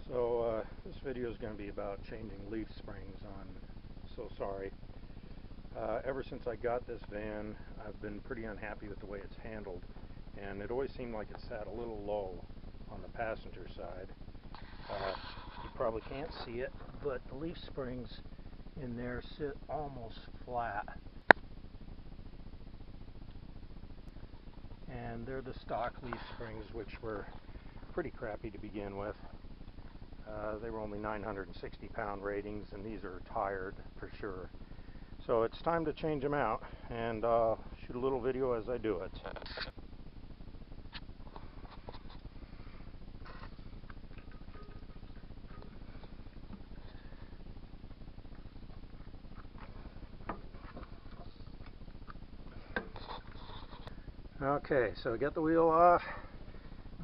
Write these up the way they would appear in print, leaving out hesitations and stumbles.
This video is going to be about changing leaf springs on So Sorry. Ever since I got this van, I've been pretty unhappy with the way it's handled, and it always seemed like it sat a little low on the passenger side. You probably can't see it, but the leaf springs in there sit almost flat. And they're the stock leaf springs, which were pretty crappy to begin with. They were only 960 pound ratings, and these are tired for sure. So it's time to change them out, and shoot a little video as I do it. Okay, so get the wheel off.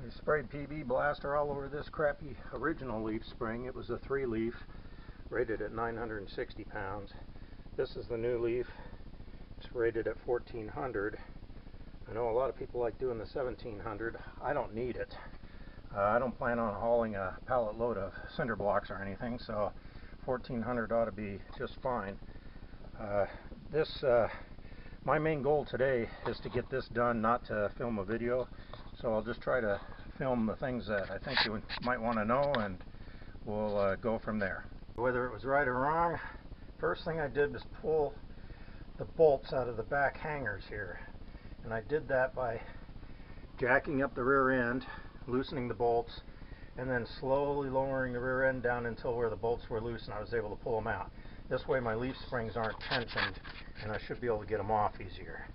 I sprayed PB Blaster all over this crappy original leaf spring. It was a 3-leaf, rated at 960 pounds. This is the new leaf. It's rated at 1400. I know a lot of people like doing the 1700. I don't need it. I don't plan on hauling a pallet load of cinder blocks or anything, so 1400 ought to be just fine. My main goal today is to get this done, not to film a video. So I'll just try to film the things that I think you might want to know, and we'll go from there. Whether it was right or wrong, first thing I did was pull the bolts out of the back hangers here. And I did that by jacking up the rear end, loosening the bolts, and then slowly lowering the rear end down until where the bolts were loose and I was able to pull them out. This way my leaf springs aren't tensioned and I should be able to get them off easier.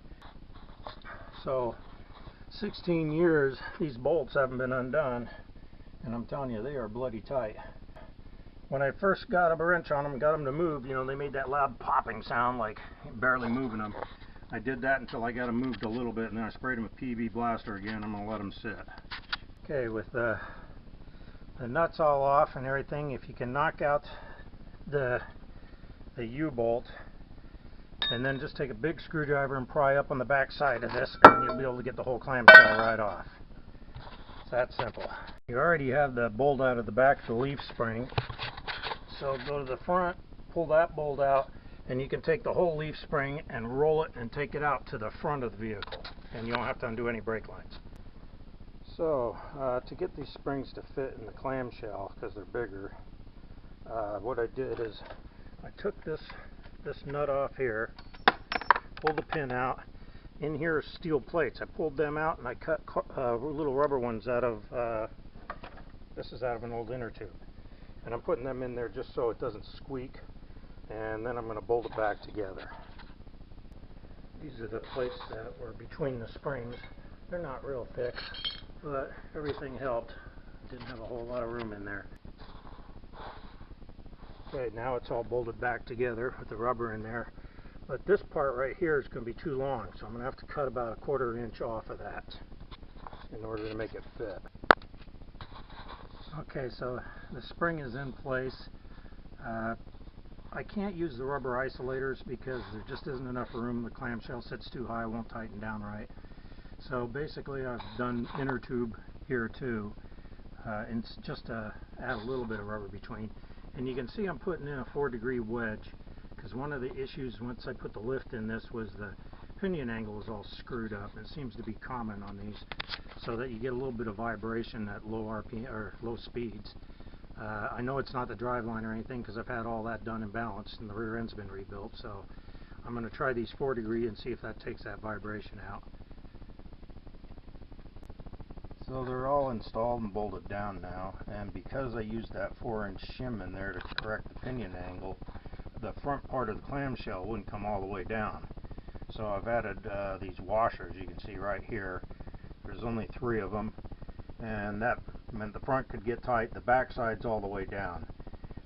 So 16 years these bolts haven't been undone, and I'm telling you, they are bloody tight. When I first got a wrench on them, got them to move, you know, they made that loud popping sound like barely moving them. I did that until I got them moved a little bit, and then I sprayed them with PB Blaster again. I'm going to let them sit. Okay, with the nuts all off and everything, if you can knock out the U-bolt, and then just take a big screwdriver and pry up on the back side of this, and you'll be able to get the whole clamshell right off. It's that simple. You already have the bolt out of the back of the leaf spring, so go to the front, pull that bolt out, and you can take the whole leaf spring and roll it and take it out to the front of the vehicle, and you don't have to undo any brake lines. So to get these springs to fit in the clamshell, because they're bigger, what I did is I took this nut off here, pulled the pin out. In here are steel plates. I pulled them out and I cut little rubber ones out of, this is out of an old inner tube. And I'm putting them in there just so it doesn't squeak. And then I'm going to bolt it back together. These are the plates that were between the springs. They're not real thick, but everything helped. Didn't have a whole lot of room in there. Okay, now it's all bolted back together with the rubber in there. But this part right here is going to be too long, so I'm going to have to cut about 1/4 inch off of that in order to make it fit. Okay, so the spring is in place. I can't use the rubber isolators because there just isn't enough room. The clamshell sits too high, won't tighten down right. So basically I've done inner tube here too, and just to add a little bit of rubber between. And you can see I'm putting in a 4-degree wedge, because one of the issues once I put the lift in this was the pinion angle was all screwed up. It seems to be common on these, so that you get a little bit of vibration at low RPM or low speeds. I know it's not the driveline or anything because I've had all that done and balanced and the rear end's been rebuilt, so I'm going to try these 4-degree and see if that takes that vibration out. So they're all installed and bolted down now, and because I used that 4-inch shim in there to correct the pinion angle, the front part of the clamshell wouldn't come all the way down. So I've added these washers you can see right here. There's only 3 of them, and that meant the front could get tight, the back side's all the way down.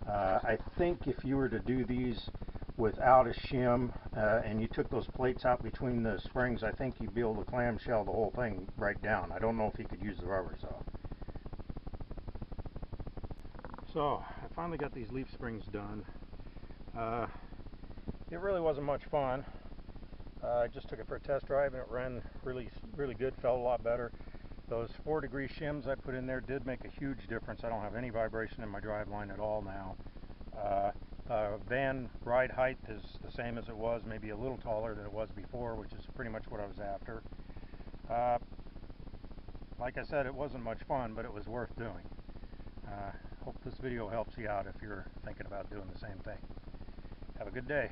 I think if you were to do these without a shim and you took those plates out between the springs, I think you'd be able to clamshell the whole thing right down. I don't know if you could use the rubbers though. So I finally got these leaf springs done. It really wasn't much fun. I just took it for a test drive and it ran really good, felt a lot better. Those 4-degree shims I put in there did make a huge difference. I don't have any vibration in my driveline at all now. Van ride height is the same as it was, maybe a little taller than it was before, which is pretty much what I was after. Like I said, it wasn't much fun, but it was worth doing. Hope this video helps you out if you're thinking about doing the same thing. Have a good day.